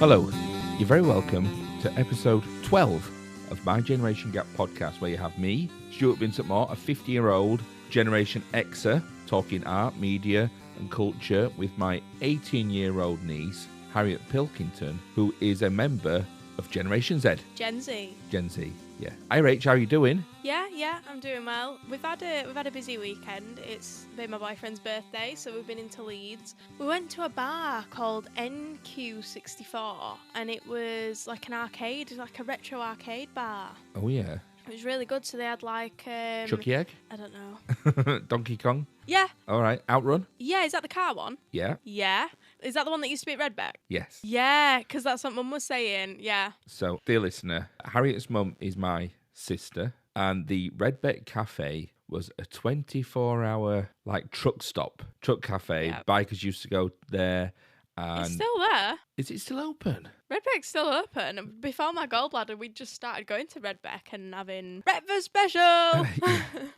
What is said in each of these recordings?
Hello, you're very welcome to episode 12 of My Generation Gap podcast, where you have me, Stuart Vincent Moore, a 50-year-old Generation Xer, talking art, media and culture with my 18-year-old niece, Harriet Pilkington, who is a member of Generation Z. Gen Z. Gen Z, yeah. Hi Rach, how are you doing? Yeah, I'm doing well. We've had a busy weekend. It's been my boyfriend's birthday, so we've been into Leeds. We went to a bar called NQ64, and it was like an arcade, like a retro arcade bar. Oh yeah. It was really good. So they had like Chucky Egg? I don't know. Donkey Kong? Yeah. All right. Outrun? Yeah, is that the car one? Yeah. Yeah. Is that the one that used to be at Redbeck? Yes. Yeah, because that's what Mum was saying. Yeah. So, dear listener, Harriet's mum is my sister, and the Redbeck Cafe was a 24-hour like truck cafe. Yep. Bikers used to go there. And It's still there. is it still open? Redbeck's still open. Before my gallbladder, we just started going to Redbeck and having breakfast special.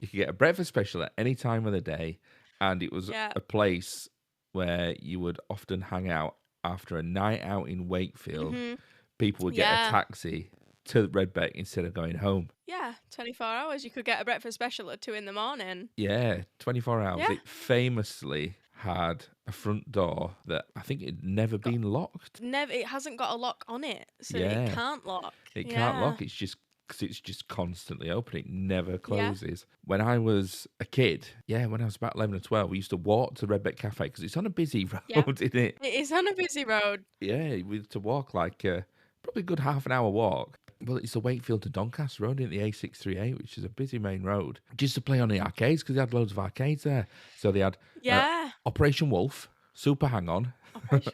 You could get a breakfast special at any time of the day, and it was Yeah. a place where you would often hang out after a night out in Wakefield. Mhm. People would get Yeah. a taxi to Redbeck instead of going home. Yeah, 24 hours. You could get a breakfast special at 2 a.m. Yeah, 24 hours. Yeah. It famously had a front door that I think had never been locked. It hasn't got a lock on it, so Yeah. it can't lock. It can't lock. It's just because it's just constantly open. It never Yeah. closes. When I was a kid, when I was about 11 or 12, we used to walk to Redbeck Cafe because it's on a busy road, Yeah. isn't it? It is on a busy road. Yeah, we had to walk like probably a good half an hour walk. Well, it's the Wakefield to Doncaster Road, in the A638, which is a busy main road. Just to play on the arcades, because they had loads of arcades there. So they had Yeah. Operation Wolf, Super Hang On. Operation,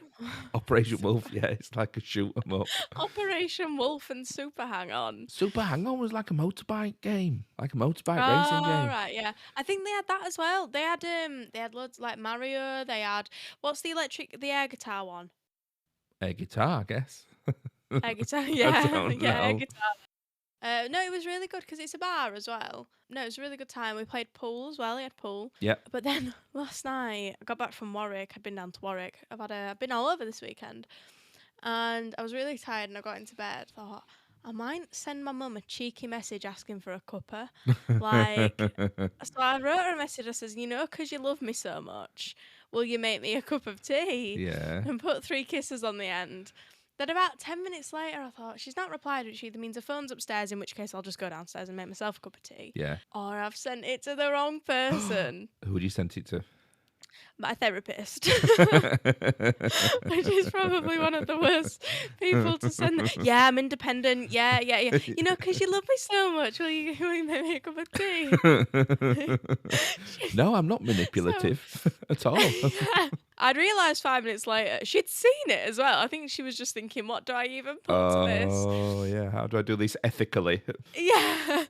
Operation Wolf, yeah, it's like a shoot 'em up. Operation Wolf and Super Hang On. Super Hang On was like a motorbike game, like a motorbike Oh, racing game. right, yeah. I think they had that as well. They had loads like Mario. They had what's the air guitar one? A guitar, I guess. Air guitar, yeah, don't yeah, air know. guitar. No, it was really good because it's a bar as well. No, it was a really good time. We played pool as well. We had pool. Yeah. But then last night, I got back from Warwick. I'd been down to Warwick. I've been all over this weekend, and I was really tired. And I got into bed. Thought I might send my mum a cheeky message asking for a cuppa. Like, so I wrote her a message. I says, because you love me so much, will you make me a cup of tea? Yeah. And put 3 kisses on the end. Then about 10 minutes later, I thought, she's not replied, which either means her phone's upstairs, in which case I'll just go downstairs and make myself a cup of tea. Yeah. Or I've sent it to the wrong person. Who would you send it to? My therapist. Which is probably one of the worst people to send. Yeah, I'm independent. Yeah. Because you love me so much. Will you make me a cup of tea? No, I'm not manipulative at all. Yeah. I'd realised 5 minutes later she'd seen it as well. I think she was just thinking, what do I even put to this? Oh, yeah. How do I do this ethically? Yeah.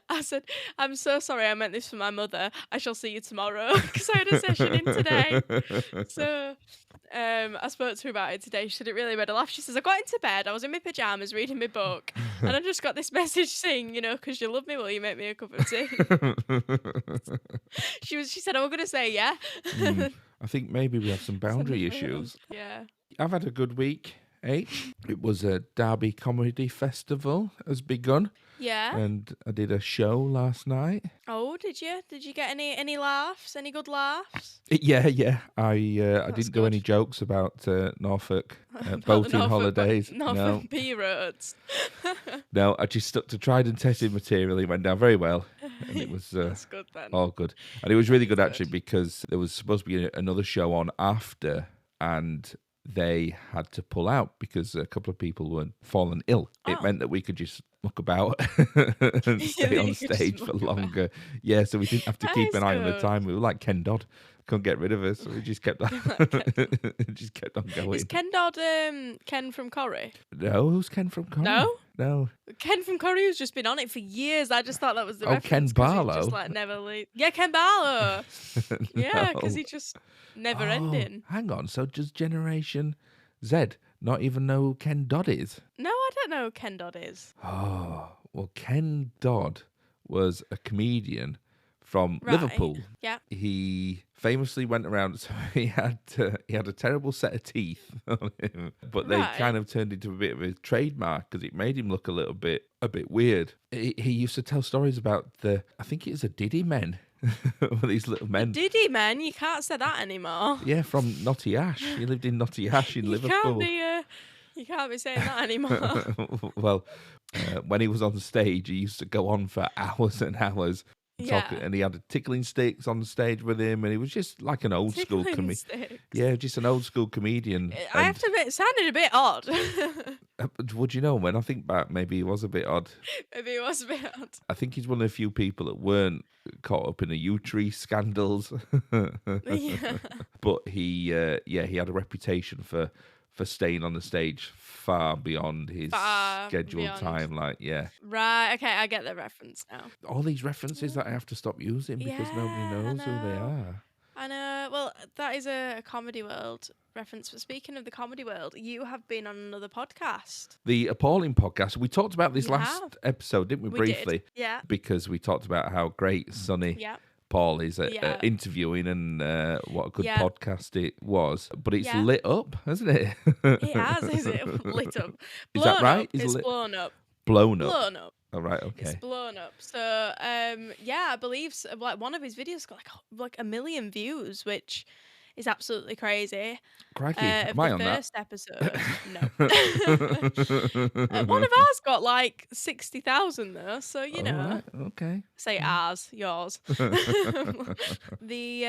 I said, I'm so sorry, I meant this for my mother. I shall see you tomorrow. Because I had a session in today. So I spoke to her about it today. She said it really made her laugh. She says, I got into bed, I was in my pyjamas reading my book, and I just got this message saying, because you love me, will you make me a cup of tea? She said, I'm going to say yeah. I think maybe we have some boundary issues. Yeah. I've had a good week, H. It was a Derby Comedy Festival has begun, Yeah. and I did a show last night. Oh, did you? Did you get any laughs? Any good laughs? Yeah. I didn't do any good. jokes about Norfolk About boating the Norfolk- holidays. Norfolk B roads. No, I just stuck to tried and tested material. It went down very well, and it was That's good then. all good. And it was really good That's actually good. because there was supposed to be another show on after, and they had to pull out because a couple of people were fallen ill. It Oh. meant that we could just muck about and stay that on you could just stage for muck about. longer. Yeah, so we didn't have to That keep is an eye on the good. time. We were like Ken Dodd. Couldn't get rid of us. So we just kept on, Like Ken just kept on going. Is Ken Dodd Ken from Corrie? No, who's Ken from Corrie? No. Ken from Corrie has just been on it for years. I just thought that was the Oh, reference. Ken 'cause he Barlow? just like never leave. Yeah, Ken Barlow. Yeah, because No. he just never Oh, ending. hang on. So does Generation Z not even know who Ken Dodd is? No, I don't know who Ken Dodd is. Oh, well, Ken Dodd was a comedian from Right. Liverpool. Yeah. He famously went around, so he had a terrible set of teeth on him, but they Right. kind of turned into a bit of a trademark because it made him look a bit weird. He used to tell stories about I think it was a Diddy men. These little men. Diddy men, you can't say that anymore. Yeah, from Notty Ash. He lived in Notty Ash in Liverpool. You can't be saying that anymore. Well, when he was on stage, he used to go on for hours and hours. Talking, Yeah. and he had tickling sticks on the stage with him, and he was just like an old school comedian. Sticks. Yeah, just an old school comedian. I have to admit, it sounded a bit odd. Would you know, when I think back, maybe he was a bit odd. Maybe it was a bit odd. I think he's one of the few people that weren't caught up in the U-Tree scandals. Yeah. But he had a reputation for staying on the stage far beyond his scheduled time. Like, yeah. Right, okay, I get the reference now. All these references that I have to stop using because nobody knows who they are. I know. Well, that is a Comedy World reference. But speaking of the Comedy World, you have been on another podcast. The Appalling podcast. We talked about this last episode, didn't we? Briefly. Did. Yeah. Because we talked about how great Sonny Paul is at interviewing and what a good podcast it was. But it's lit up, hasn't it? It has, is it? Lit up. Is that right? It's blown up. Blown up. Blown up. All right, okay. It's blown up. So, I believe like one of his videos got like 1 million views, which is absolutely crazy. Crikey, am I on that? First episode, no. One of ours got like 60,000 though, so you know. Right, okay. Say ours, yours. The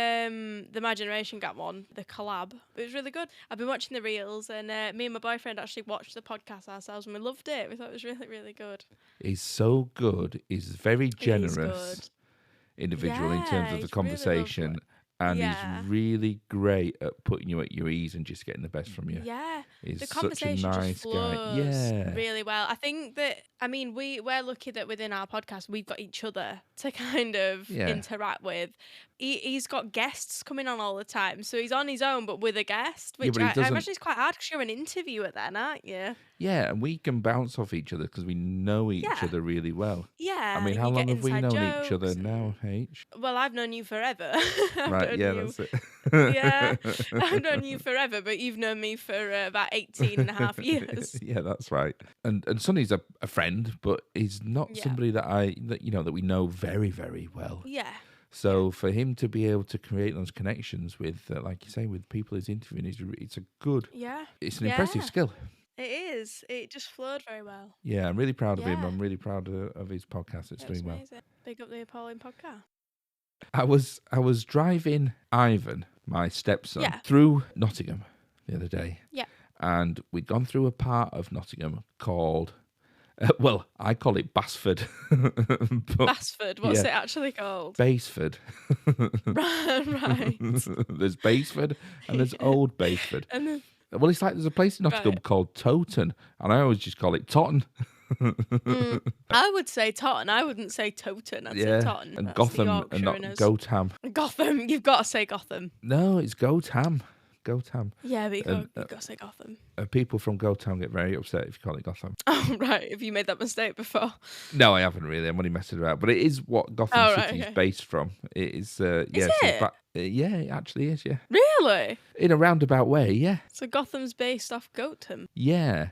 My Generation Gap one, the collab, it was really good. I've been watching the reels, and me and my boyfriend actually watched the podcast ourselves, and we loved it. We thought it was really, really good. He's so good. He's very generous individual in terms of the conversation. Really and he's really great at putting you at your ease and just getting the best from you. Yeah. He's the such a conversation nice just flows guy. Yeah. really well. I think that, I mean, we're lucky that within our podcast, we've got each other to kind of interact with. He's got guests coming on all the time. So he's on his own, but with a guest, which I imagine is quite hard because you're an interviewer then, aren't you? Yeah, and we can bounce off each other because we know each other really well. Yeah. I mean, how long have we known each other now, H? Well, I've known you forever. Right, that's it. Yeah, I've known you forever, but you've known me for about 18 and a half years. Yeah, that's right. And Sonny's a friend, but he's not somebody that we know very, very well. Yeah. So for him to be able to create those connections with, like you say, with people he's interviewing, it's an impressive skill. It is. It just flowed very well. Yeah, I'm really proud of him. I'm really proud of his podcast. It's doing well. Big up the Appalling podcast. I was driving Ivan, my stepson, through Nottingham the other day. Yeah. And we'd gone through a part of Nottingham called, I call it Basford. Basford? What's it actually called? Basford. Right. There's Basford and there's Old Basford. Well, it's like there's a place in Nottingham called Totten, and I always just call it Totten. I would say Totten. I wouldn't say Totten. I'd say Totten. And That's Gotham and not Gotham. Gotham. You've got to say Gotham. No, it's Gotham. Gotham. Yeah, but you've got to say Gotham. People from Gotham get very upset if you call it Gotham. Oh, right. Have you made that mistake before? No, I haven't really. I'm only messing around. But it is what Gotham City is based from. It is. Is it? Yeah, it actually is, yeah. Really? In a roundabout way, yeah. So Gotham's based off Gotham? Yeah.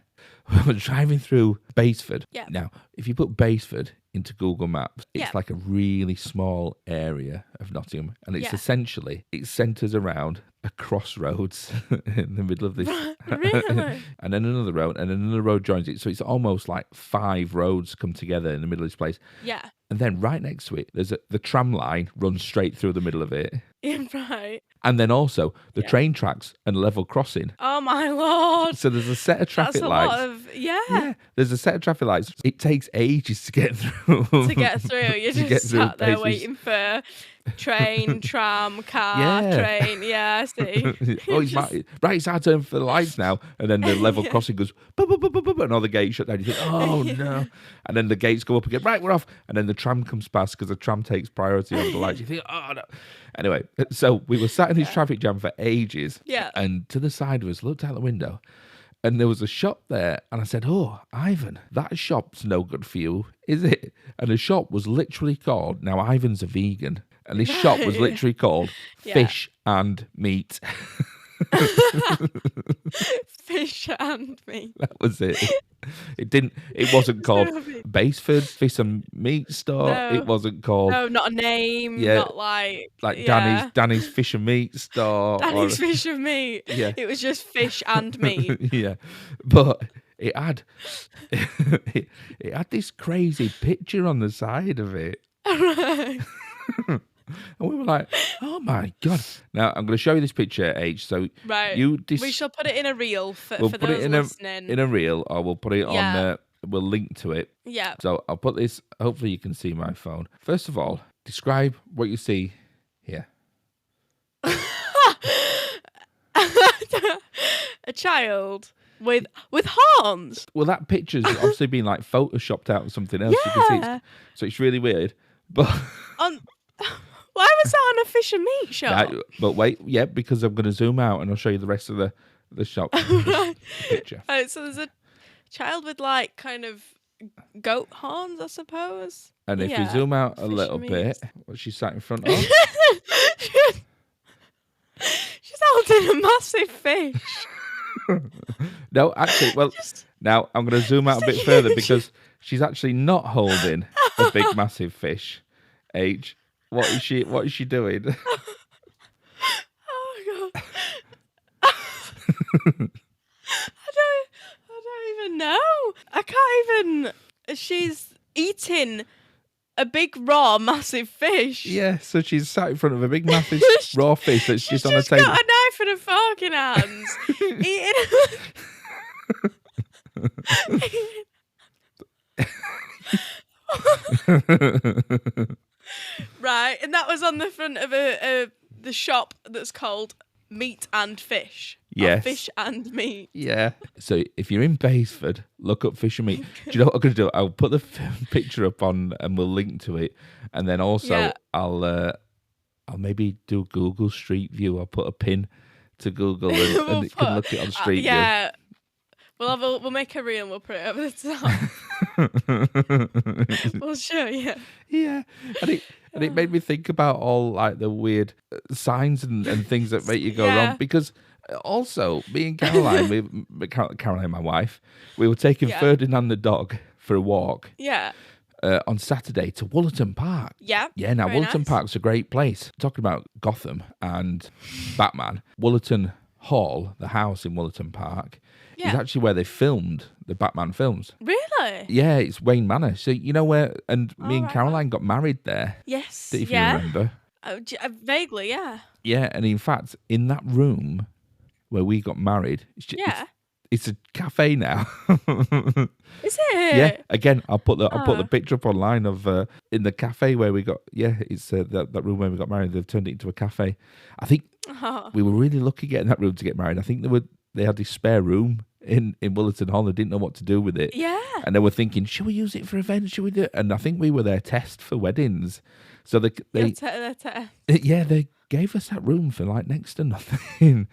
We're driving through Basford. Yeah. Now, if you put Basford into Google Maps, it's like a really small area of Nottingham. And it's essentially, it centres around a crossroads in the middle of this. Really? And then another road, and another road joins it. So it's almost like 5 roads come together in the middle of this place. Yeah. And then right next to it, there's the tram line runs straight through the middle of it. Right. And then also the train tracks and level crossing. Oh my Lord. So there's a set of traffic lights. Yeah. There's a set of traffic lights. It takes ages to get through. You're just sat there waiting for train, tram, car, train. Yeah, I see. It's our turn for the lights now. And then the level crossing goes, and all the gates shut down. You think, oh no. And then the gates go up again. Right, we're off. And then the tram comes past because the tram takes priority over the lights. You think, oh no. Anyway, so we were sat in this traffic jam for ages. Yeah. And to the side of us, looked out the window, and there was a shop there. And I said, oh, Ivan, that shop's no good for you, is it? And the shop was literally called, now Ivan's a vegan, And this shop was Right. literally called Yeah. Fish and Meat. Fish and meat. That was it. It wasn't called So- Baseford Fish and Meat Store. No. It wasn't called, No, not a name. yeah, Not like Danny's Fish and Meat Store. Danny's Fish and Meat. Yeah. It was just fish and meat. Yeah. But it had it had this crazy picture on the side of it. Right. And we were like, oh my God. Now, I'm going to show you this picture, H. So Right. We shall put it in a reel for we'll put those it listening. in a reel, or we'll put it Yeah. on, we'll link to it. Yeah. So I'll put this, hopefully you can see my phone. First of all, describe what you see here. A child with horns. Well, that picture's obviously been like photoshopped out of something else. You can see Yeah. so it's really weird. But Why was that on a fish and meat shop? but wait, yeah, because I'm going to zoom out and I'll show you the rest of the shop Right. picture. Right, so there's a child with like kind of goat horns, I suppose. And if you Yeah, zoom out a fish little and bit, meat. what she sat in front of. She's holding a massive fish. No, actually, well, now I'm going to zoom out a bit further because she's actually not holding a big, massive fish. H, what is she doing? Oh god. I don't even know. I can't even. She's eating a big raw massive fish. Yeah, so she's sat in front of a big, massive raw fish that's She's just on a just table. got a knife and a fork in her hands. Right, and that was on the front of the shop that's called Meat and Fish. Or Yes. Fish and Meat. Yeah. So if you're in Baseford, look up Fish and Meat. Do you know what I'm going to do? I'll put the picture up on, and we'll link to it. And then also Yeah. I'll maybe do Google Street View. I'll put a pin to Google and it can look it on Street View. Yeah. We'll make a reel and we'll put it over the top. We'll show you. Yeah, and it made me think about all like the weird signs and things that make you go Yeah. wrong. Because also, me and Caroline, Caroline, my wife, we were taking Yeah. Ferdinand the dog for a walk Yeah. on Saturday to Woollerton Park. Yeah. Yeah, now very Woollerton nice. Park's a great place. Talking about Gotham and Batman, Woollerton Hall, the house in Woollerton Park, is Yeah. actually where they filmed the Batman films. Really? Yeah, it's Wayne Manor. So you know where, and me and right, Caroline got married there, Yes. if yeah. you remember. Vaguely, yeah. Yeah, and in fact, in that room where we got married, Yeah. it's a cafe now. Is it? Yeah, again, I'll put the Ah. picture up online of in the cafe where we got. Yeah, it's that room where we got married. They've turned it into a cafe. I think Oh. we were really lucky getting that room to get married. I think they had this spare room in Woollerton Hall. They didn't know what to do with it. Yeah. And they were thinking, should we use it for events? Should we do it? And I think we were their test for weddings. So they yeah, they gave us that room for like next to nothing.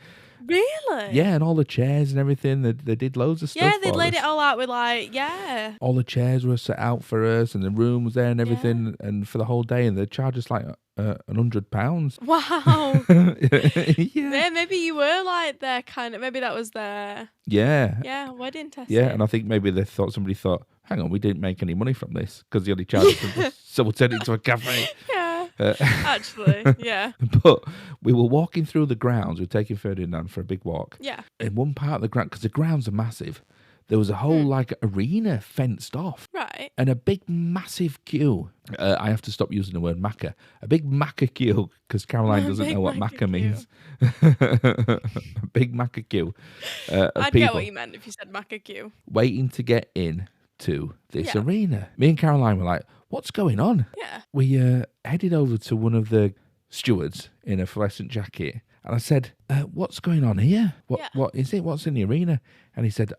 Really? Yeah, and all the chairs and everything. They did loads of stuff. Yeah, they'd for laid us. it all out with like, yeah. All the chairs were set out for us, and the room was there and everything, and for the whole day. And they charged us like £100. Wow. Yeah, Yeah, maybe you were like their kind of, maybe that was their, yeah, wedding test. yeah. And I think maybe somebody thought, hang on, we didn't make any money from this because the only charged us, so we'll turn it into a cafe. Yeah. Uh, Actually, yeah. But we were walking through the grounds. We were taking Ferdinand for a big walk. Yeah. In one part of the ground, because the grounds are massive, there was a whole like arena fenced off. Right. And a big, massive queue. I have to stop using the word maca. A big maca queue, because Caroline doesn't Big know what maca maca means. A big maca queue of I'd people get what you meant if you said Macaque. waiting to get in to this Yeah. arena. Me and Caroline were like, what's going on? Yeah. We headed over to one of the stewards in a fluorescent jacket. And I said, what's going on here? Yeah. What is it? What's in the arena? And he said,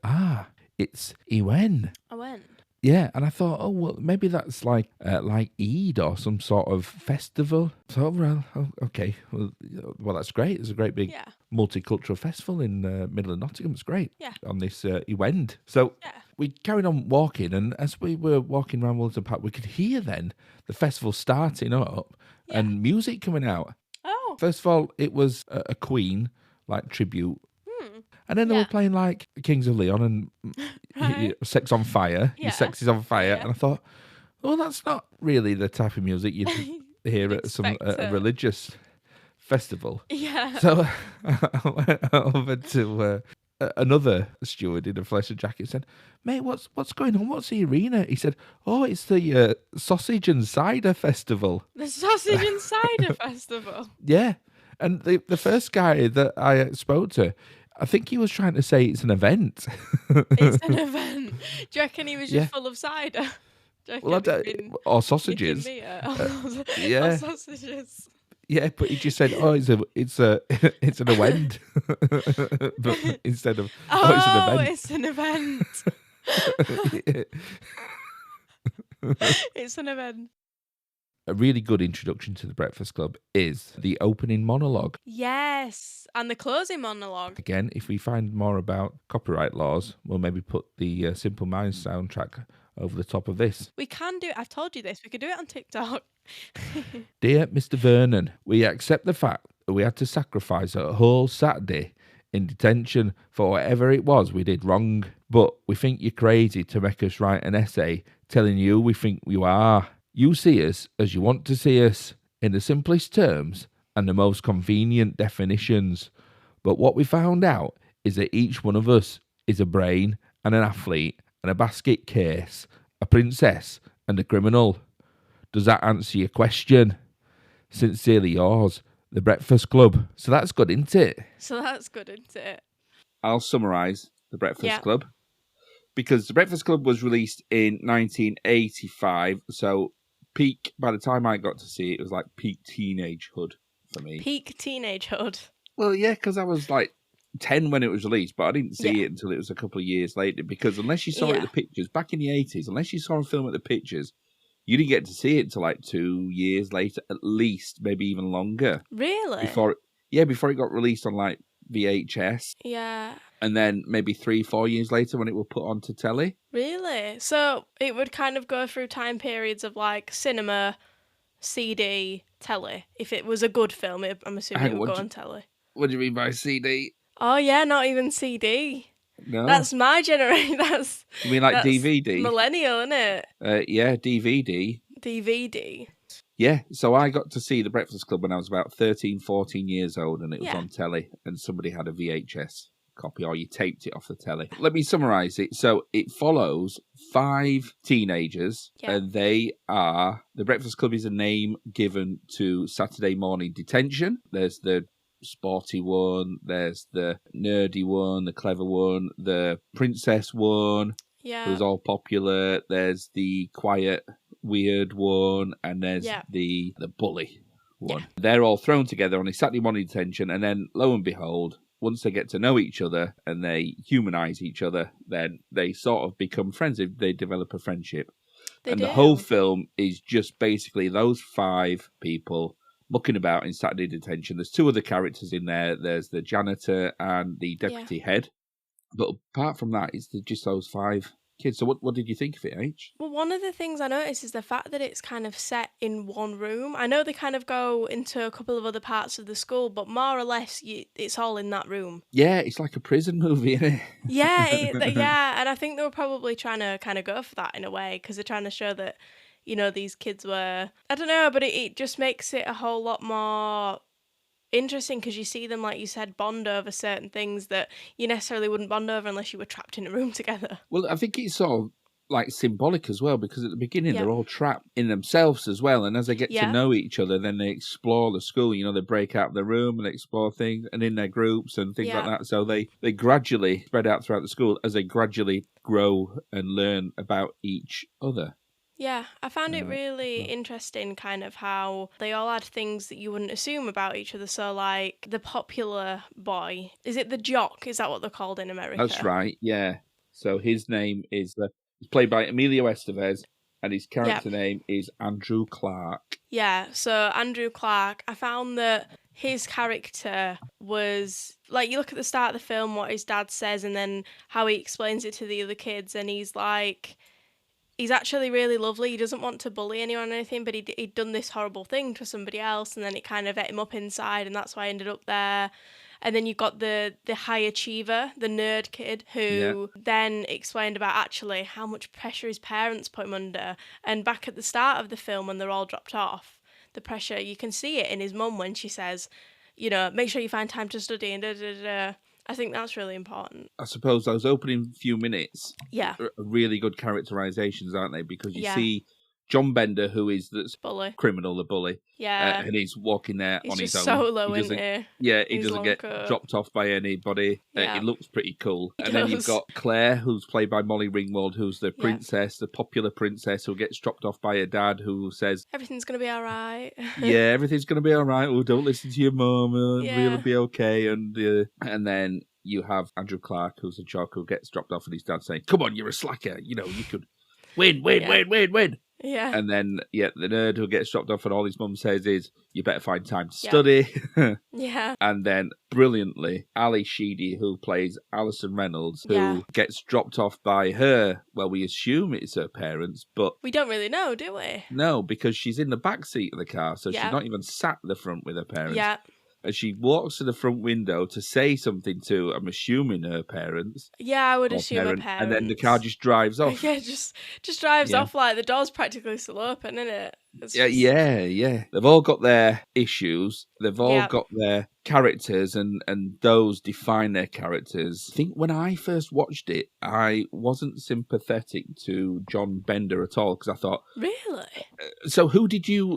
it's Iwen. I went. Yeah, and I thought, oh, well, maybe that's like Eid or some sort of festival. So, well, okay. Well, that's great. It's a great big Yeah. multicultural festival in middle of Nottingham. It's great. Yeah. On this event. So Yeah. we carried on walking, and as we were walking around Wilton Park, we could hear then the festival starting up and music coming out. Oh. First of all, it was a Queen like tribute. And then they were playing like Kings of Leon and Sex on Fire. Yeah. Your Sex is on Fire. Yeah. And I thought, well, that's not really the type of music you'd hear at some a religious festival. Yeah. So I went over to another steward in a flesh jacket and said, mate, what's going on? What's the arena? He said, oh, it's the Sausage and Cider Festival. The Sausage and Cider Festival? Yeah. And the first guy that I spoke to, I think he was trying to say it's an event. It's an event. Do you reckon he was just full of cider? Well, or sausages. Or sausages. Yeah, but he just said, "Oh, it's an event," but instead of it's an event. It's an event. A really good introduction to the Breakfast Club is the opening monologue. Yes, and the closing monologue. Again, if we find more about copyright laws, we'll maybe put the Simple Minds soundtrack over the top of this. We can do it. I've told you this. We could do it on TikTok. Dear Mr. Vernon, we accept the fact that we had to sacrifice a whole Saturday in detention for whatever it was we did wrong. But we think you're crazy to make us write an essay telling you we think you are. You see us as you want to see us, in the simplest terms and the most convenient definitions. But what we found out is that each one of us is a brain and an athlete and a basket case, a princess and a criminal. Does that answer your question? Sincerely yours, The Breakfast Club. So that's good, isn't it? I'll summarise The Breakfast Club. Because The Breakfast Club was released in 1985, so by the time I got to see it, it was like peak teenagehood for me. Peak teenagehood? Well, yeah, because I was like 10 when it was released, but I didn't see it until it was a couple of years later, because unless you saw it at the pictures, back in the 80s, unless you saw a film at the pictures, you didn't get to see it until like 2 years later, at least, maybe even longer. Really? Before it got released on like VHS. Yeah. And then maybe 3-4 years later when it was put onto telly. Really? So it would kind of go through time periods of like cinema, CD, telly. If it was a good film, I'm assuming it would go on telly. What do you mean by CD? Oh yeah, not even CD. No. That's my generation. You mean like DVD? Millennial, isn't it? Yeah, DVD. DVD. Yeah, so I got to see The Breakfast Club when I was about 13, 14 years old, and it was on telly, and somebody had a VHS copy, or you taped it off the telly. Let me summarise it. So it follows 5 teenagers, and they are... The Breakfast Club is a name given to Saturday morning detention. There's the sporty one, there's the nerdy one, the clever one, the princess one, who's all popular, there's the quiet, weird one, and there's the bully one. They're all thrown together on a Saturday morning detention, and then lo and behold, once they get to know each other and they humanise each other, then they sort of become friends. They develop a friendship. The whole film is just basically those 5 people mucking about in Saturday detention. There's 2 other characters in there. There's the janitor and the deputy head. But apart from that, it's just those 5 kids. So what did you think of it, H? Well, one of the things I noticed is the fact that it's kind of set in one room. I know they kind of go into a couple of other parts of the school, but more or less it's all in that room. Yeah, it's like a prison movie, isn't it? Yeah, and I think they were probably trying to kind of go for that in a way, because they're trying to show that, you know, these kids were... I don't know, but it just makes it a whole lot more interesting, because you see them, like you said, bond over certain things that you necessarily wouldn't bond over unless you were trapped in a room together. Well, I think it's sort of like symbolic as well, because at the beginning they're all trapped in themselves as well, and as they get to know each other, then they explore the school. You know, they break out of the room and explore things, and in their groups and things like that. So they gradually spread out throughout the school as they gradually grow and learn about each other. Yeah, I found it really interesting kind of how they all had things that you wouldn't assume about each other. So like the popular boy, is it the jock? Is that what they're called in America? That's right, yeah. So his name is played by Emilio Estevez, and his character name is Andrew Clark. Yeah, so Andrew Clark, I found that his character was like, you look at the start of the film, what his dad says, and then how he explains it to the other kids, and he's like, he's actually really lovely. He doesn't want to bully anyone or anything, but he'd done this horrible thing to somebody else, and then it kind of ate him up inside, and that's why I ended up there. And then you got the high achiever, the nerd kid, who then explained about actually how much pressure his parents put him under. And back at the start of the film, when they're all dropped off, the pressure, you can see it in his mum when she says, you know, make sure you find time to study and da-da-da-da. I think that's really important. I suppose those opening few minutes are really good characterizations, aren't they? Because you see John Bender, who is the criminal, the bully. Yeah. And he's walking there on his own. He's so low, isn't he? Yeah, he doesn't get dropped off by anybody. Yeah. It looks pretty cool. And then you've got Claire, who's played by Molly Ringwald, who's the princess, the popular princess who gets dropped off by her dad, who says, everything's going to be all right. Yeah, everything's going to be all right. Oh, don't listen to your mum. It'll really be okay. And then you have Andrew Clark, who's a jock, who gets dropped off, and his dad saying, come on, you're a slacker. You know, you could win. Yeah. And then, the nerd who gets dropped off, and all his mum says is, you better find time to study. Yeah. And then, brilliantly, Ali Sheedy, who plays Alison Reynolds, who gets dropped off by her, well, we assume it's her parents, but... we don't really know, do we? No, because she's in the back seat of the car, so she's not even sat at the front with her parents. Yeah. And she walks to the front window to say something to, I'm assuming, her parents. Yeah, I would assume her parents. And then the car just drives off. Yeah, just drives off, like the door's practically still open, isn't it? Yeah. They've all got their issues. They've all got their characters, and those define their characters. I think when I first watched it, I wasn't sympathetic to John Bender at all, because I thought, really? So who did you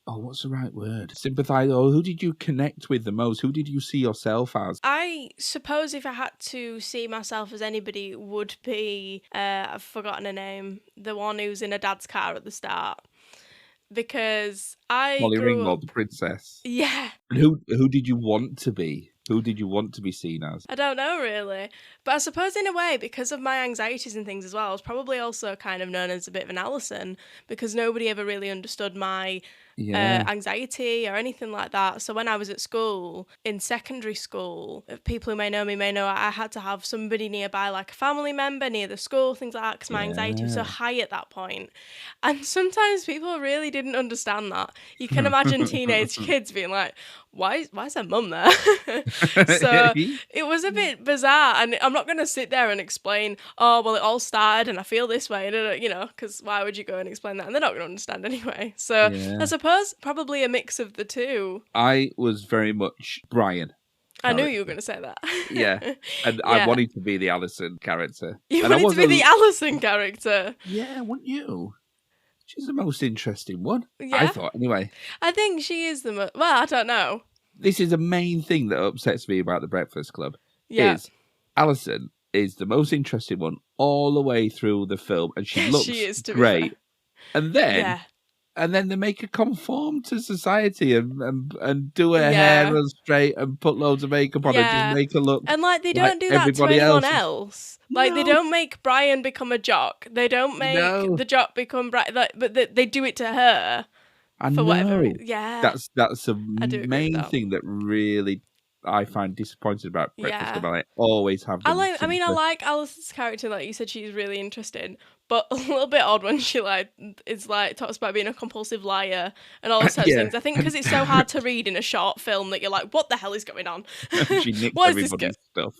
what's the right word? Sympathise, or who did you connect with the most? Who did you see yourself as? I suppose if I had to see myself as anybody, it would be, I've forgotten her name, the one who's in her dad's car at the start. Because Molly Ringwald, the princess. Yeah. And who did you want to be? Who did you want to be seen as? I don't know, really. But I suppose in a way, because of my anxieties and things as well, I was probably also kind of known as a bit of an Alison, because nobody ever really understood my anxiety or anything like that. So when I was at school, in secondary school, people who may know me may know I had to have somebody nearby, like a family member near the school, things like that, because my anxiety was so high at that point. And sometimes people really didn't understand that. You can imagine teenage kids being like, why is her mum there? So it was a bit bizarre, and I'm not going to sit there and explain, oh, well, it all started and I feel this way, you know, because why would you go and explain that? And they're not going to understand anyway. So I suppose probably a mix of the two. I was very much Brian. I knew you were going to say that. Yeah. And I wanted to be the Alison character. You wanted to be the Alison character? Yeah, wouldn't you? She's the most interesting one. Yeah. I thought, anyway. I think she is the most... well, I don't know. This is the main thing that upsets me about The Breakfast Club. Yeah. Is Alison is the most interesting one all the way through the film, and she looks great. And then they make her conform to society and do her hair on straight and put loads of makeup on her, just make her look. And like they don't do that to anyone else. Like they don't make Brian become a jock. They don't make the jock become Brian. Like, but they do it to her. For whatever reason. Yeah. That's the main thing that really I find disappointed about Breakfast Club. I always have. I like Alison's character. Like you said, she's really interesting, but a little bit odd when she talks about being a compulsive liar and all those types of things. I think because it's so hard to read in a short film that you're like, what the hell is going on? She nicks everybody's stuff.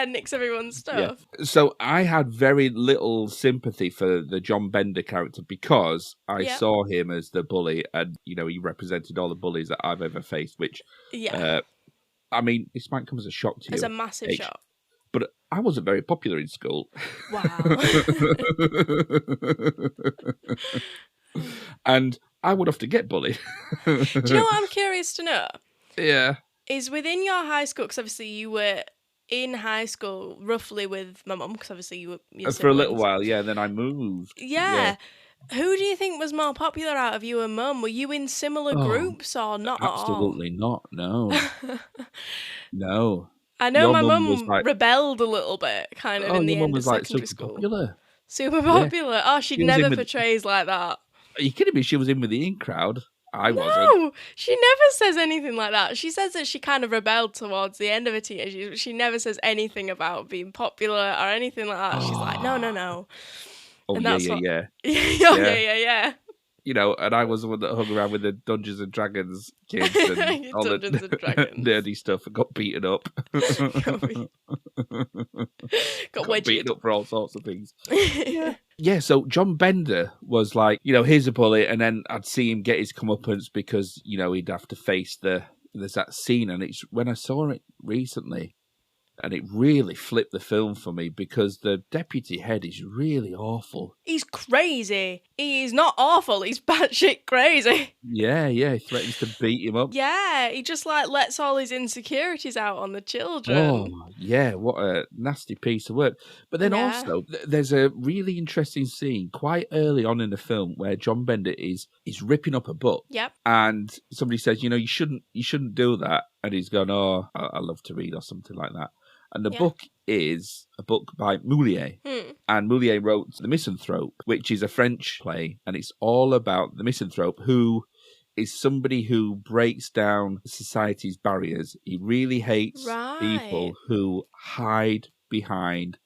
Nicks everyone's stuff. Yeah. So I had very little sympathy for the John Bender character because I saw him as the bully, and he represented all the bullies that I've ever faced. Which, I mean, this might come as a shock to you. It's a massive shock. But I wasn't very popular in school. Wow. And I would often get bullied. Do you know what I'm curious to know? Yeah. Is within your high school, because obviously you were in high school roughly with my mum, because obviously you were for a little while, then I moved. Yeah. Who do you think was more popular out of you and mum? Were you in similar groups or not at all? Absolutely not, no. No. I know my mum rebelled a little bit, kind of, in the end of secondary school. Popular. Super popular. Oh, she never portrays like that. Are you kidding me? She was in with the in crowd. I wasn't. No, she never says anything like that. She says that she kind of rebelled towards the end of her teenage years. She never says anything about being popular or anything like that. She's like, no, no, Oh, no. oh And yeah, that's yeah, what. yeah, Yeah, yeah. yeah, yeah, You know, and I was the one that hung around with the Dungeons and Dragons kids yeah. and all the Dungeons and Dragons. nerdy stuff and got beaten up. Got Got beaten wedged. up for all sorts of things. Yeah, so John Bender was like, here's a bullet, and then I'd see him get his comeuppance because, he'd have to face there's that scene, and it's when I saw it recently, and it really flipped the film for me because the deputy head is really awful. He's crazy. He's not awful. He's batshit crazy. Yeah, he threatens to beat him up. Yeah, he just like lets all his insecurities out on the children. Oh, yeah, what a nasty piece of work. But then also, there's a really interesting scene quite early on in the film where John Bender is ripping up a book. Yep. And somebody says, you shouldn't do that. And he's gone, oh, I love to read or something like that. And the book is a book by Moulier. And Moulier wrote The Misanthrope, which is a French play. And it's all about the misanthrope who is somebody who breaks down society's barriers. He really hates people who hide behind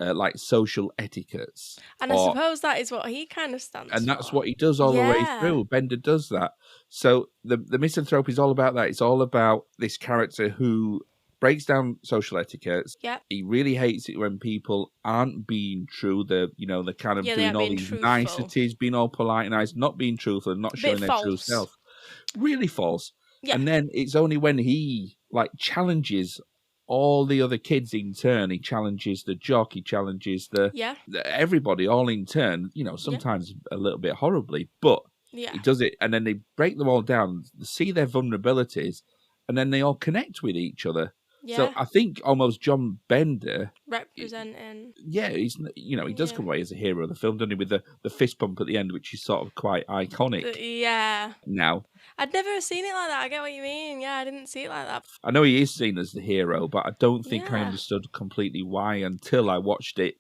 like social etiquettes. And I suppose that is what he kind of stands for. And that's what he does all the way through. Bender does that. So the Misanthrope is all about that. It's all about this character who breaks down social etiquettes. Yep. He really hates it when people aren't being true. The kind of doing all these niceties, being all polite and nice, not being truthful and not showing their true self. Really false. Yeah. And then it's only when he like challenges all the other kids in turn. He challenges the jock. He challenges everybody all in turn. Sometimes a little bit horribly, but he does it. And then they break them all down, see their vulnerabilities, and then they all connect with each other. Yeah. So I think almost John Bender representing. Yeah, he does come away as a hero of the film, doesn't he? With the fist bump at the end, which is sort of quite iconic. Now, I'd never seen it like that. I get what you mean. Yeah, I didn't see it like that. I know he is seen as the hero, but I don't think I understood completely why until I watched it.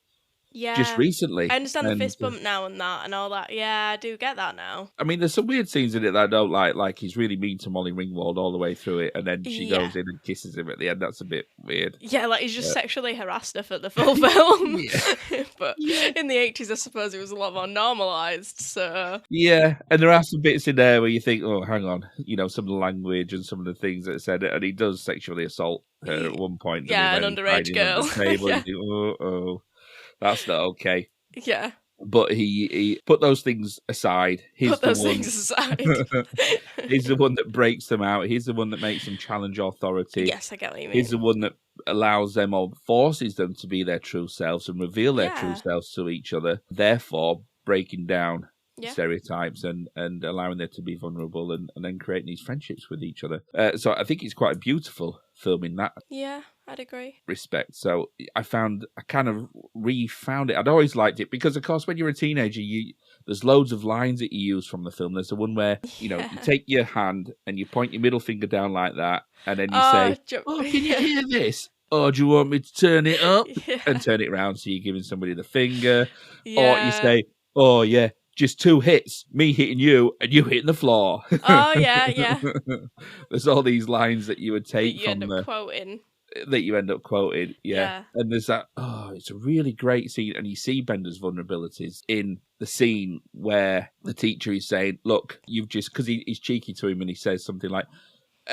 Yeah. Just recently. I understand the fist bump now and that and all that. Yeah, I do get that now. I mean, there's some weird scenes in it that I don't like. Like, he's really mean to Molly Ringwald all the way through it, and then she goes in and kisses him at the end. That's a bit weird. Yeah, like he's just sexually harassed her for the full film. But in the 80s, I suppose it was a lot more normalised, so... Yeah, and there are some bits in there where you think, oh, hang on, some of the language and some of the things that are said, and he does sexually assault her at one point. Yeah, an underage girl. Table, and you think, that's not okay. Yeah. But he put those things aside. He's the one that breaks them out. He's the one that makes them challenge authority. Yes, I get what you mean. He's the one that allows them or forces them to be their true selves and reveal their true selves to each other, therefore breaking down stereotypes and allowing them to be vulnerable and then creating these friendships with each other. So I think it's quite a beautiful film in that. Yeah, I'd agree. Respect. So I kind of re-found it. I'd always liked it because, of course, when you're a teenager, there's loads of lines that you use from the film. There's the one where, you take your hand and you point your middle finger down like that, and then you say, can you hear this? Oh, do you want me to turn it up? And turn it around so you're giving somebody the finger. Or you say, oh, yeah, just 2 hits, me hitting you and you hitting the floor. Oh, yeah. There's all these lines that you would take that you end up quoting. That you end up quoting, yeah. And there's that, it's a really great scene, and you see Bender's vulnerabilities in the scene where the teacher is saying, look, you've just, because he's cheeky to him and he says something like,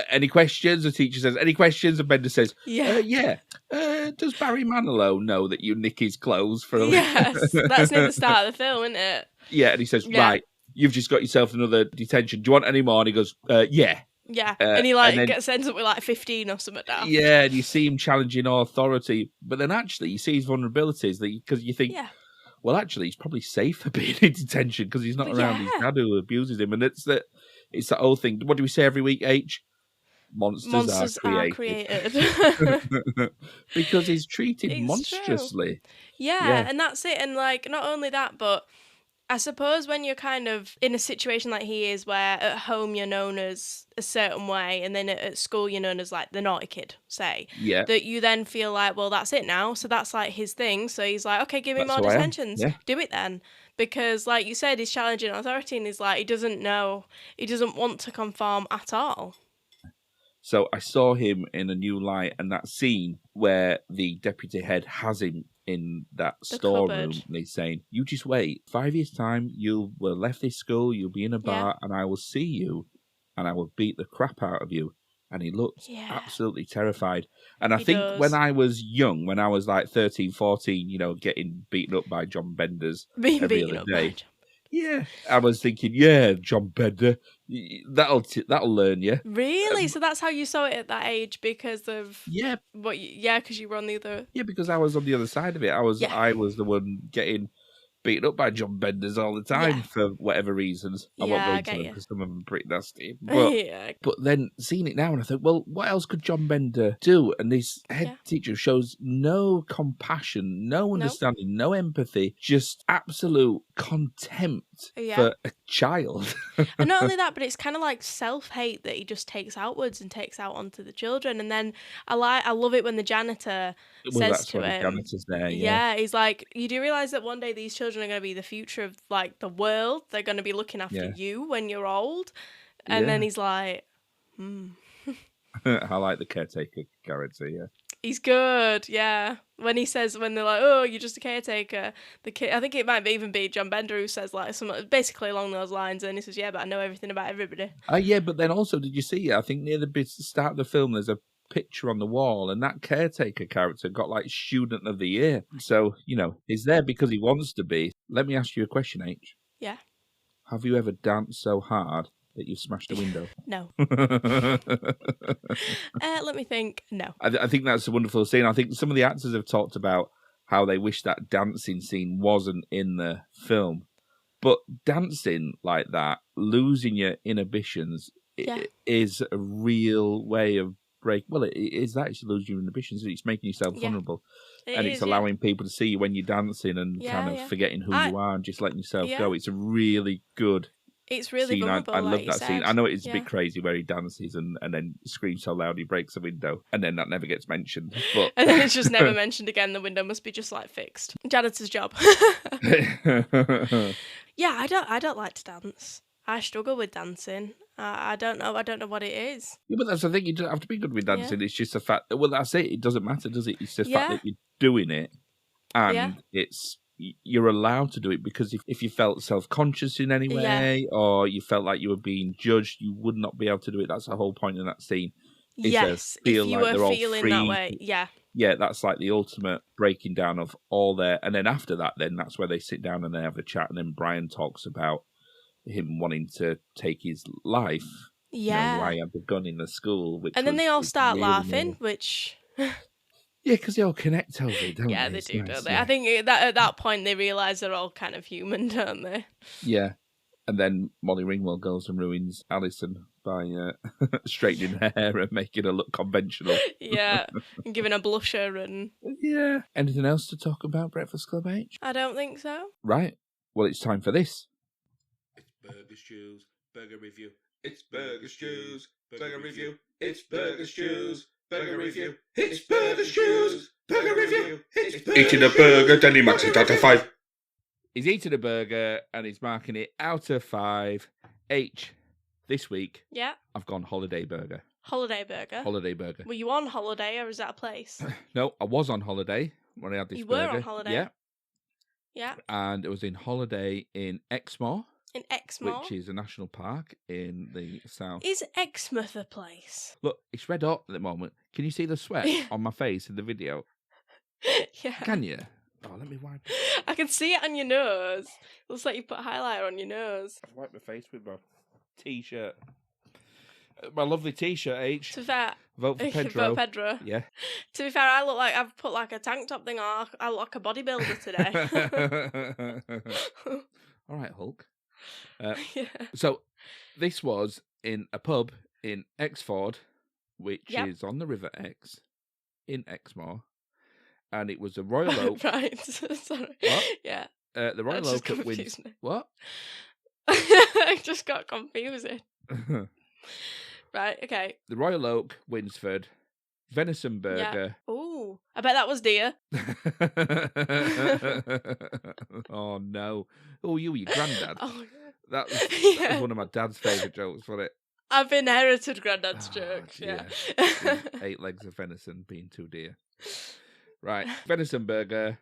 any questions? The teacher says, any questions? And Bender says, yeah. Does Barry Manilow know that you nick his clothes for a Yes, that's near the start of the film, isn't it? Yeah, and he says, right, you've just got yourself another detention. Do you want any more? And he goes, yeah. Yeah, and he gets ends up with 15 or something now. Yeah, and you see him challenging authority, but then actually you see his vulnerabilities because you think, well, actually he's probably safer being in detention because he's not around his dad who abuses him, and it's that whole thing. What do we say every week, H? Monsters are created. Because he's treated monstrously. Yeah, and that's it. And not only that, but I suppose when you're kind of in a situation like he is, where at home you're known as a certain way, and then at school you're known as the naughty kid, say, that you then feel like, well, that's it now. So that's his thing. So he's like, okay, give me more detentions. Do it then. because, like you said, he's challenging authority, and he's like, he doesn't want to conform at all. So I saw him in a new light, and that scene where the deputy head has him in that storeroom, and he's saying, "You just wait. 5 years' time, you will have left this school. You'll be in a bar, and I will see you, and I will beat the crap out of you." And he looked absolutely terrified. And I think when I was young, when I was like 13, 14, getting beaten up by John Benders every other day. Yeah, I was thinking, John Bender, that'll learn you. Really? So that's how you saw it at that age, because of because you were on the other. Yeah, because I was on the other side of it. I was the one getting beaten up by John Benders all the time for whatever reasons. I won't go into them because some of them are pretty nasty. But then seeing it now, and I thought, well, what else could John Bender do? And this head teacher shows no compassion, no understanding, no empathy, just absolute contempt for a child. And not only that, but it's kind of like self-hate that he just takes outwards and takes out onto the children. And then I love it when the janitor says to him, the janitor's there, he's like, you do realise that one day these children are going to be the future of like the world. They're going to be looking after you when you're old. And then he's like, I like the caretaker character, He's good, When they're like, "Oh, you're just a caretaker," the kid, I think it might even be John Bender who says like something basically along those lines, and he says, "Yeah, but I know everything about everybody." But then also, did you see? I think near the start of the film, there's a picture on the wall, and that caretaker character got like Student of the Year. So he's there because he wants to be. Let me ask you a question, H. Yeah. Have you ever danced so hard that you smashed a window? No. Let me think. No. I think that's a wonderful scene. I think some of the actors have talked about how they wish that dancing scene wasn't in the film. But dancing like that, losing your inhibitions, is a real way of it is actually losing your inhibitions. It's making yourself vulnerable. It's allowing people to see you when you're dancing and kind of forgetting who you are and just letting yourself go. It's a really good It's really scene. vulnerable. I love that scene. I know it's a bit crazy where he dances and then screams so loud he breaks a window, and then that never gets mentioned. But and then it's just never mentioned again. The window must be just like fixed. Janitor's job. I don't like to dance. I struggle with dancing. I don't know what it is. Yeah, but that's the thing. You don't have to be good with dancing. It's just the fact. Well, that's it. It doesn't matter, does it? It's the fact that you're doing it, and you're allowed to do it, because if you felt self-conscious in any way, or you felt like you were being judged, you would not be able to do it. That's the whole point in that scene. Yes, if you were feeling that way, yeah, that's like the ultimate breaking down of all their. And then after that, that's where they sit down and they have a chat, and then Brian talks about him wanting to take his life. Why he had the gun in the school. And then they all start laughing, which. Yeah, because they all connect over it, don't they? Yeah, they do, don't they? I think that at that point they realise they're all kind of human, don't they? Yeah. And then Molly Ringwald goes and ruins Alison by straightening her hair and making her look conventional. Yeah, and giving her blusher and... Yeah. Anything else to talk about, Breakfast Club H? I don't think so. Right. Well, it's time for this. It's Burger Stew's Burger Review. It's Burger Stew's Burger Review. It's Burger Stew's Burger Review. It's Burger Stew's Burger Review. Eating a burger, then he marks it out of 5. He's eating a burger and he's marking it out of 5. H, this week, I've gone holiday burger. Holiday burger? Holiday burger. Were you on holiday or is that a place? No, I was on holiday when I had this burger. You were on holiday? Yeah. Yeah. And it was in holiday in Exmoor. In Exmoor? Which is a national park in the south. Is Exmouth a place? Look, it's red hot at the moment. Can you see the sweat on my face in the video? Yeah. Can you? Oh, let me wipe it. I can see it on your nose. It looks like you put highlighter on your nose. I've wiped my face with my t-shirt. My lovely t-shirt, H. To be fair, vote for Pedro. Vote Pedro. Yeah. To be fair, I look like I've put like a tank top thing on. I look like a bodybuilder today. All right, Hulk. So this was in a pub in Exford, which is on the River Ex in Exmoor. And it was a Royal Oak. Right. Sorry. What? Yeah. The Royal Oak at Windsor. What? I just got confusing. Right, okay. The Royal Oak, Winsford, venison burger. Yeah. Ooh, I bet that was deer. Oh, no. Oh, you were your granddad. Oh, That was yeah. one of my dad's favourite jokes, wasn't it? I've inherited Grandad's Oh, jokes, dear. yeah. 8 legs of venison being too dear. Right, venison burger,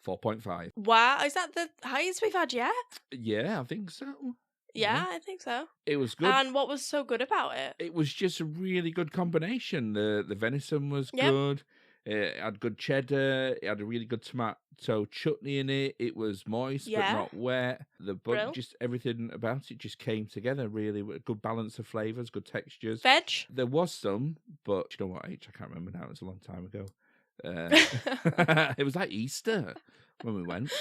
4.5. Wow, is that the highest we've had yet? Yeah, I think so. Yeah, I think so. It was good. And what was so good about it? It was just a really good combination. The venison was Yep. good. It had good cheddar. It had a really good tomato chutney in it. It was moist Yeah. but not wet. Brill. Just everything about it just came together really with a good balance of flavours, good textures. Veg? There was some, but you know what, H? I can't remember now. It was a long time ago. It was like Easter when we went.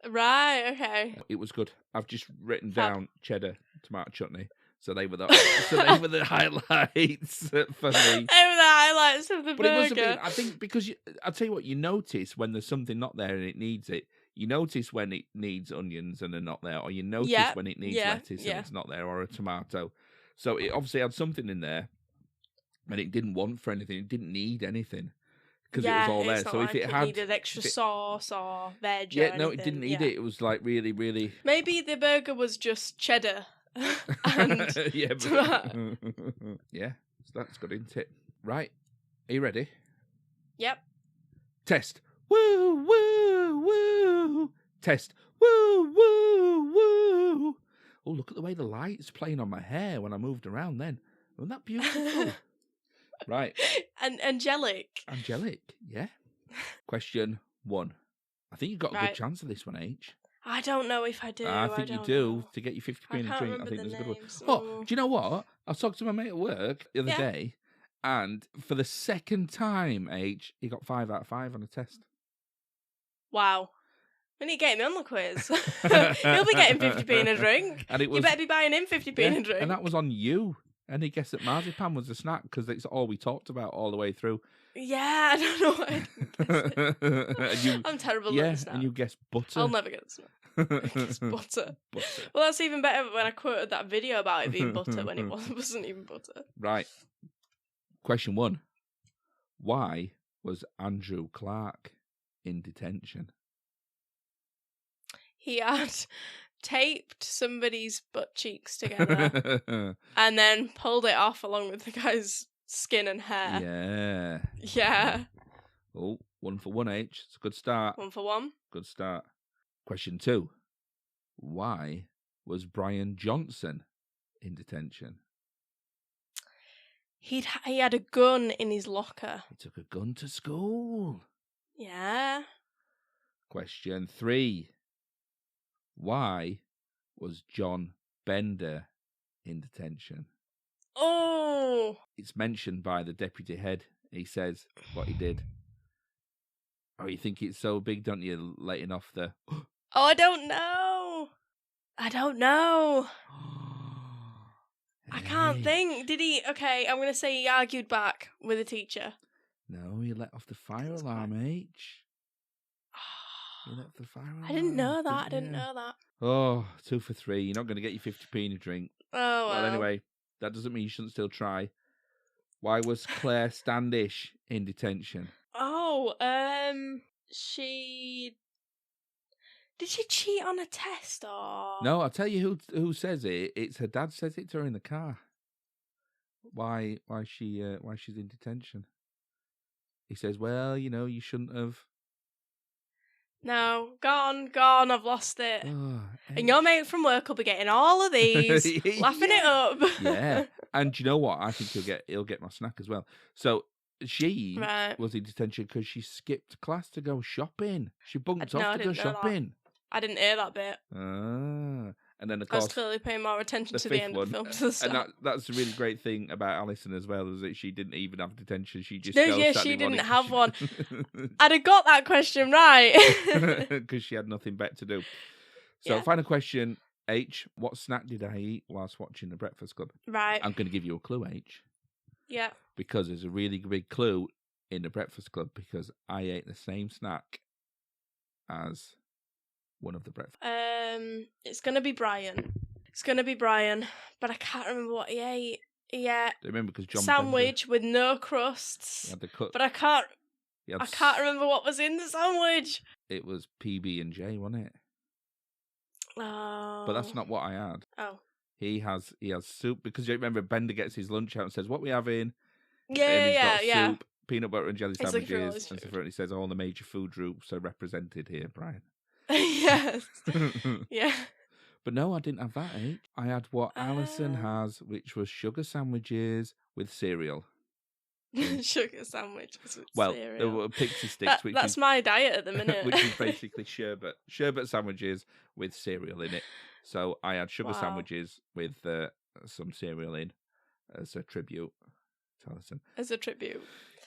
Right, okay. It was good. I've just written Fab. down cheddar, tomato chutney. So they were the highlights for me. They were the highlights of the But it must burger. have been, I think, because I'll tell you what, you notice when there's something not there and it needs it. You notice when it needs onions and they're not there, or you notice Yep, when it needs yeah, lettuce yeah. and it's not there, or a tomato. So it obviously had something in there, and it didn't want for anything. It didn't need anything because it was all there. It's not So like if it had needed extra sauce or veg yeah, or no, it anything. didn't need it. It was like really, really. Maybe the burger was just cheddar and yeah, tomato. yeah. So that's good, isn't it? Right, are you ready? Yep. Test. Woo, woo, woo. Test. Woo, woo, woo. Oh, look at the way the light's playing on my hair when I moved around then. Wasn't that beautiful? Right. And angelic. Angelic, yeah. Question 1. I think you've got a good chance of this one, H. I don't know if I do. I think you do. To get your 50p in a drink, I think there's a good one. Oh, do you know what? I was talking to my mate at work the other day, and for the second time, H, he got 5 out of 5 on a test. Wow. We need to get him on the quiz. He'll be getting 50p in a drink. And it was, you better be buying him 50p in a drink. And that was on you. And he guessed that marzipan was a snack because it's all we talked about all the way through. Yeah, I don't know what I guessed. I'm terrible at the snack. And you guessed butter. I'll never get the snack. It's butter. Well, that's even better when I quoted that video about it being butter when it wasn't even butter. Right. Question 1. Why was Andrew Clark in detention? He had taped somebody's butt cheeks together and then pulled it off along with the guy's skin and hair. Yeah. Yeah. Oh, 1 for 1, H. It's a good start. 1 for 1. Good start. Question 2. Why was Brian Johnson in detention? He had a gun in his locker. He took a gun to school. Yeah. Question 3. Why was John Bender in detention? Oh. It's mentioned by the deputy head. He says what he did. Oh, you think it's so big, don't you, letting off the... Oh, I don't know. I can't think. Did he... Okay, I'm going to say he argued back with a teacher. No, he let off the fire alarm, H. He let off the fire alarm. I didn't know that. Oh, 2 for 3. You're not going to get your 50p in a drink. Oh, well. Anyway, that doesn't mean you shouldn't still try. Why was Claire Standish in detention? Oh, Did she cheat on a test or? No, I'll tell you who says it. It's her dad says it to her in the car. Why she's in detention? He says, "Well, you shouldn't have." No, gone. I've lost it. Oh, and your mate from work will be getting all of these, laughing it up. Yeah, and do you know what? I think he'll get my snack as well. So she was in detention because she skipped class to go shopping. She bunked off to go shopping. I didn't hear that bit. And then of course, I course was clearly paying more attention to the end of the film. To the start. And that's a really great thing about Alison as well, is that she didn't even have detention. She just she didn't have one. I'd have got that question right because she had nothing better to do. So, final question, H. What snack did I eat whilst watching The Breakfast Club? Right. I'm going to give you a clue, H. Yeah. Because there's a really big clue in The Breakfast Club, because I ate the same snack as one of the breakfast. It's gonna be Brian. But I can't remember what he ate. Yeah. Do you remember? Because John Sandwich with no crusts. Bender had the cut. But I can't He had remember what was in the sandwich. It was PB&J, wasn't it? Oh. But that's not what I had. Oh. He has soup, because you remember Bender gets his lunch out and says, "What we having?" Yeah, and he's got yeah. soup, peanut butter and jelly He's looking through all sandwiches, his and food. he says all the major food groups are represented here, Brian. Yes. Yeah. But no, I didn't have that, eh? I had what Alison has, which was sugar sandwiches with cereal. Sugar sandwiches with Well, cereal. there were pixie sticks, That's my diet at the minute. which is basically sherbet sandwiches with cereal in it. So I had sugar sandwiches with some cereal in as a tribute to Alison. As a tribute.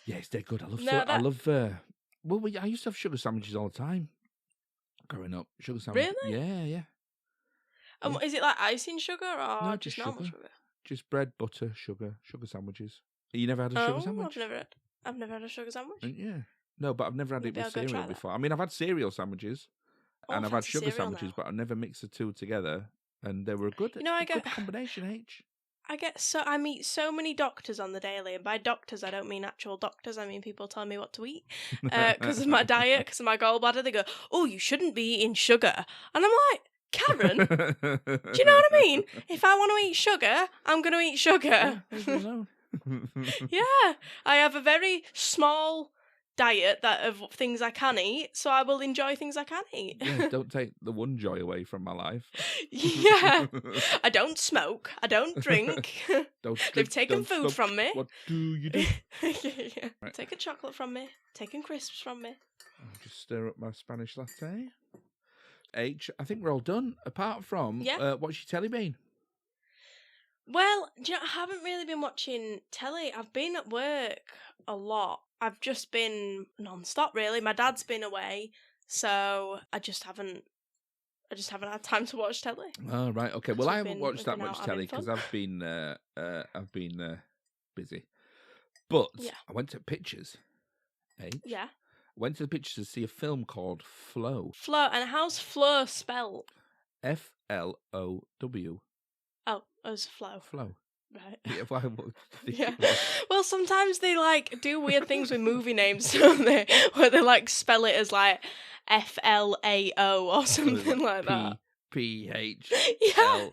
Yes, they're good. I used to have sugar sandwiches all the time growing up. Sugar sandwiches. Really? Yeah. Is it like icing sugar or No, just just normal sugar. sugar? Just bread, butter, sugar sandwiches. You never had a sugar sandwich? I've never had a sugar sandwich. Yeah. No, but I've never had Maybe it I'll with go cereal try that. before. I mean, I've had cereal sandwiches and I've had fancy sugar cereal sandwiches, now. but I never mixed the two together, and they were a good, good combination, H. I meet so many doctors on the daily, and by doctors I don't mean actual doctors. I mean people telling me what to eat because of my diet, because of my gallbladder. They go, "Oh, you shouldn't be eating sugar," and I'm like, Karen, do you know what I mean? If I want to eat sugar, I'm going to eat sugar. Yeah, I have a very small diet of things I can eat, so I will enjoy things I can eat. Yeah, don't take the one joy away from my life. Yeah, I don't smoke, I don't drink. They've taken food from me. What do you do? Yeah. Right. Taking chocolate from me, taking crisps from me. I'll just stir up my Spanish latte. H, I think we're all done, apart from what's your telly been? Well, do you know, I haven't really been watching telly. I've been at work a lot. I've just been non-stop, really. My dad's been away, so I just haven't had time to watch telly. Oh, right, okay. Well, I haven't watched that much telly because I've been busy. But I went to pictures. H. Yeah. I went to the pictures to see a film called Flow. Flow, and how's Flow spelled? Flow. Oh, as Flow. Flow. Right. Yeah. Well, sometimes they do weird things with movie names, don't they? Where they spell it as FLAO or something like that. PHLEW.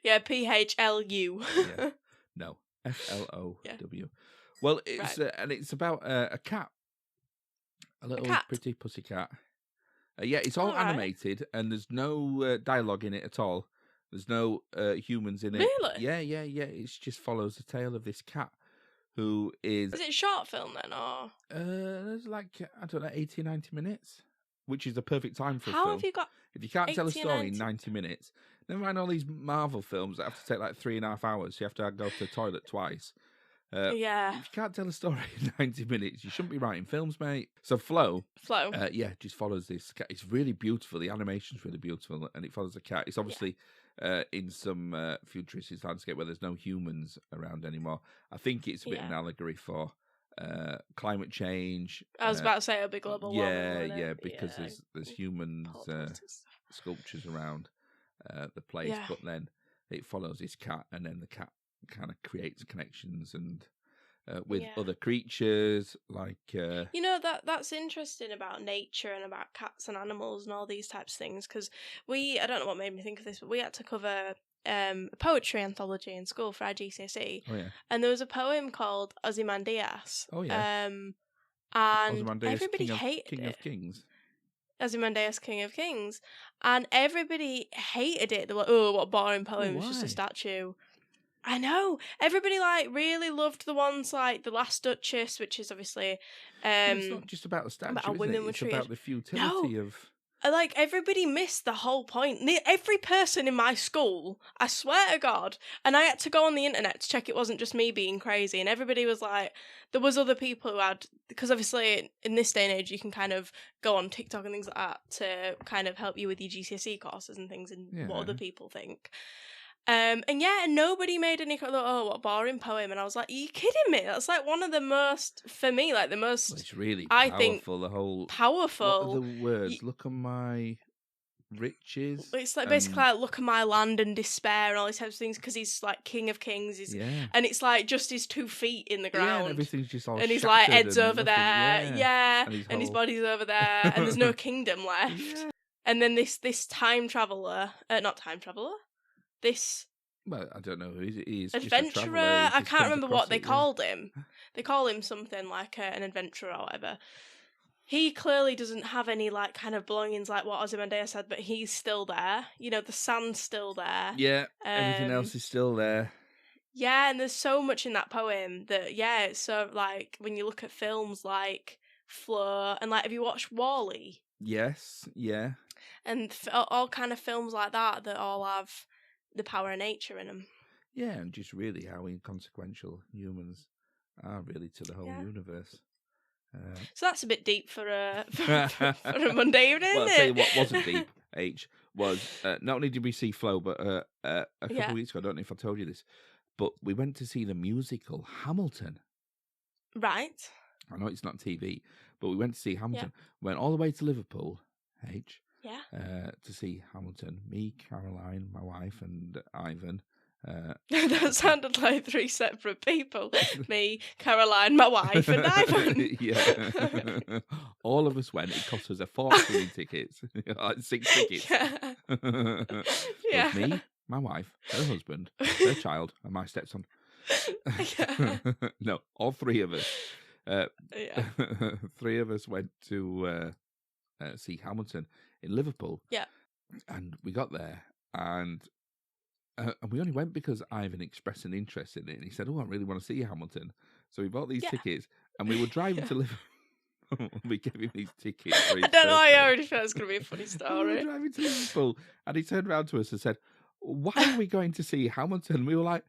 Yeah, PHLU. Yeah. No, FLOW. Yeah. Well, it's and it's about a cat, a little pretty pussy cat. It's all animated, and there's no dialogue in it at all. There's no humans in it. Really? Yeah. It just follows the tale of this cat who is... Is it a short film then, or...? There's 80, 90 minutes, which is the perfect time for a film. How have you got... If you can't tell a story in 90 minutes, never mind all these Marvel films that have to take 3.5 hours, so you have to go to the toilet twice. If you can't tell a story in 90 minutes, you shouldn't be writing films, mate. So Flow, just follows this cat. It's really beautiful. The animation's really beautiful, and it follows a cat. It's obviously in some futuristic landscape where there's no humans around anymore. I think it's a bit of an allegory for climate change. I was about to say it'll be global warming. Yeah, because there's humans sculptures around the place, but then it follows this cat, and then the cat kind of creates connections and with other creatures, that's interesting about nature and about cats and animals and all these types of things, because I don't know what made me think of this, but we had to cover a poetry anthology in school for our GCSE. And there was a poem called Ozymandias. And everybody hated King of Kings. Ozymandias, King of Kings, and everybody hated it. They were like, "Oh, what a boring poem! It's just a statue." I know. Everybody really loved the ones like The Last Duchess, which is obviously it's not just about the statue, it's about the futility of everybody missed the whole point. Every person in my school, I swear to God, and I had to go on the internet to check it wasn't just me being crazy, and everybody was there was other people who had, because obviously in this day and age you can kind of go on TikTok and things like that to kind of help you with your GCSE courses and things and what other people think. And nobody made any what a boring poem, and I was like, are you kidding me? That's one of the most, for me, the most. It's really powerful. The whole powerful. What are the words? Look on my riches. It's like basically like look at my land and despair and all these types of things because he's like king of kings. Yeah. And it's like just his 2 feet in the ground. Yeah, and everything's just all and his like shattered head's and over nothing- there. Yeah. And his body's over there. And there's no kingdom left. Yeah. And then this time traveller, not time traveller, this Well, I don't know who he is. adventurer, I can't remember what they called him. They call him something like an adventurer or whatever. He clearly doesn't have any like kind of belongings like what Ozymandias said, but he's still there. You know, the sand's still there. Yeah, everything else is still there. Yeah, and there's so much in that poem that, yeah, it's so, like, when you look at films like Fleur, and, like, have you watched WALL-E? Yes, yeah. And all kind of films like that all have the power of nature in them. Yeah, and just really how inconsequential humans are really to the whole universe. So that's a bit deep for a Monday evening, well, I'll isn't tell you it? what wasn't deep, H, was not only did we see Flo, but a couple of weeks ago, I don't know if I told you this, but we went to see the musical Hamilton. Right. I know it's not TV, but we went to see Hamilton. Went all the way to Liverpool, H, to see Hamilton. Me, Caroline, my wife, and Ivan. That sounded like 3 separate people. Me, Caroline, my wife, and Ivan. Yeah. All of us went. It cost us a fortune in tickets. Like 6 tickets. Yeah. It was me, my wife, her husband, her child, and my stepson. No, all 3 of us. 3 of us went to see Hamilton in Liverpool. Yeah. And we got there, and we only went because Ivan expressed an interest in it, and he said, "Oh, I really want to see Hamilton." So we bought these tickets, and we were driving to Liverpool. We gave him these tickets. For his I don't know. birthday. I already feel it's going to be a funny We story. were driving to Liverpool, and he turned around to us and said, "Why are we going to see Hamilton?" We were like,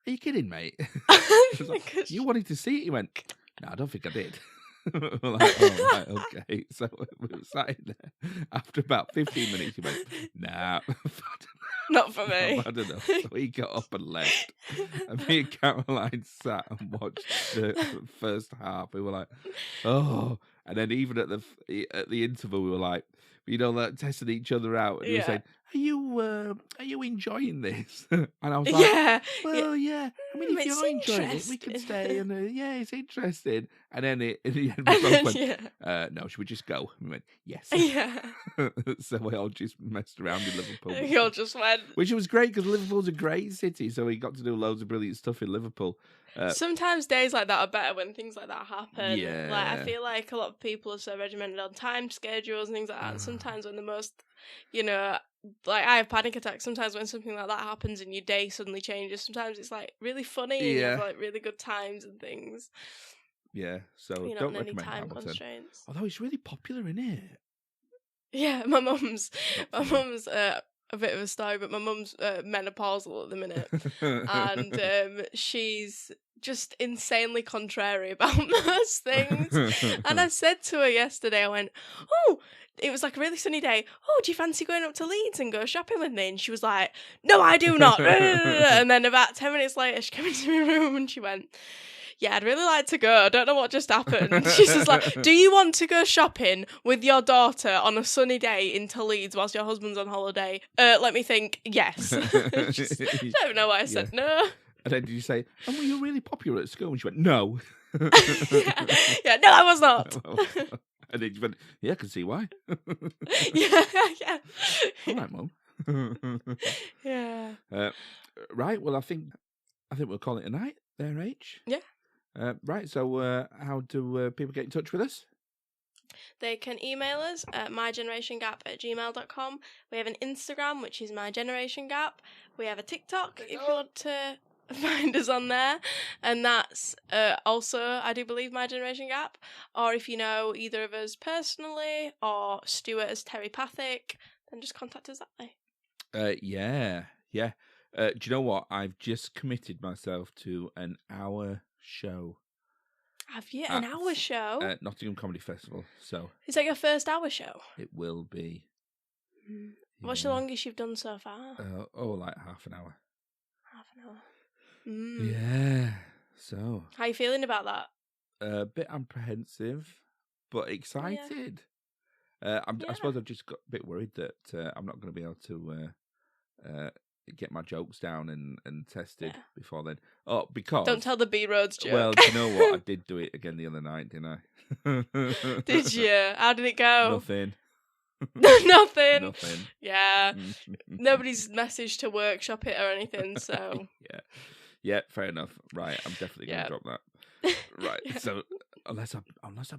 "Are you kidding, mate?" Like, you wanted to see it? He went, "No, I don't think I did." We're like, "Oh, right, okay." So we were sat in there. After about 15 minutes, he went, "Nah, Not for me." I don't know. So he got up and left. And me and Caroline sat and watched the first half. We were like, "Oh!" And then even at the interval, we were like, like testing each other out. And he was saying, "Are you enjoying this?" And I was like, "Well, yeah. I mean, if you're enjoying it, we can stay." And it's interesting. And then in the end, we both went, "No, should we just go?" And we went, "Yes." Yeah. So we all just messed around in Liverpool. You all just went. Which was great because Liverpool's a great city, so we got to do loads of brilliant stuff in Liverpool. Sometimes days like that are better when things like that happen. Yeah. Like, I feel like a lot of people are so regimented on time schedules and things like that. And sometimes when the most, like I have panic attacks. Sometimes when something like that happens and your day suddenly changes, sometimes it's like really funny and you have like really good times and things. Yeah, so You're don't not in any recommend time Hamilton. constraints. Although it's really popular, isn't it? Yeah, my mum's a bit of a story, but my mum's menopausal at the minute, and she's just insanely contrary about most things. And I said to her yesterday, I went, "Oh, it was like a really sunny day. Oh, do you fancy going up to Leeds and go shopping with me?" And she was like, "No, I do not." And then about 10 minutes later, she came into my room and she went, "Yeah, I'd really like to go. I don't know what just happened." She's just like, "Do you want to go shopping with your daughter on a sunny day into Leeds whilst your husband's on holiday?" Let me think. Yes. Just, I don't even know why I said no. And then did you say, "And were you really popular at school?" And she went, "No." yeah, no, I was not. And then you went, "Yeah, I can see why." yeah. All right, Mum. Yeah. Right. Well, I think we'll call it a night there, H. Yeah. Right. So, how do people get in touch with us? They can email us at mygenerationgap@gmail.com. We have an Instagram, which is mygenerationgap. We have a TikTok, if you want to find us on there. And that's also, I do believe, My Generation Gap. Or if you know either of us personally, or Stuart as telepathic, then just contact us that way. Yeah. Do you know what? I've just committed myself to an hour show. Have you? An hour show? Nottingham Comedy Festival. So Is that your first hour show? it will be. What's the longest you've done so far? Like half an hour. Half an hour. Yeah. So. How are you feeling about that? A bit apprehensive, but excited. I suppose I've just got a bit worried that I'm not going to be able to get my jokes down and tested before then. Oh, because... Don't tell the B-Roads joke. Well, do you know what? I did do it again the other night, didn't I? Did you? How did it go? Nothing. Nothing. Nothing. Yeah. Nobody's messaged to workshop it or anything, so... Yeah, fair enough. Right, I'm definitely going to drop that. Right, so unless I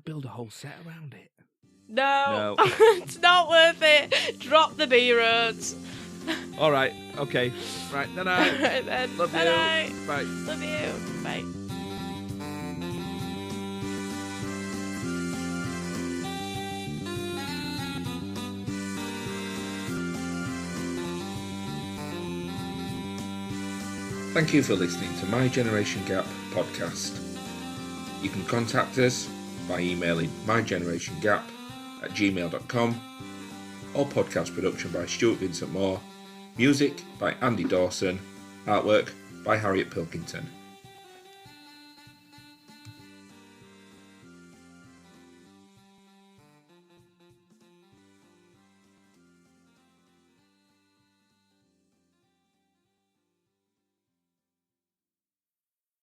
build a whole set around it. No. It's not worth it. Drop the B-Roads. All right, okay. Right, night. Right then. Love Night. you. Bye. Love you. Bye. Thank you for listening to My Generation Gap podcast. You can contact us by emailing mygenerationgap@gmail.com or podcast production by Stuart Vincent Moore, music by Andy Dawson, artwork by Harriet Pilkington.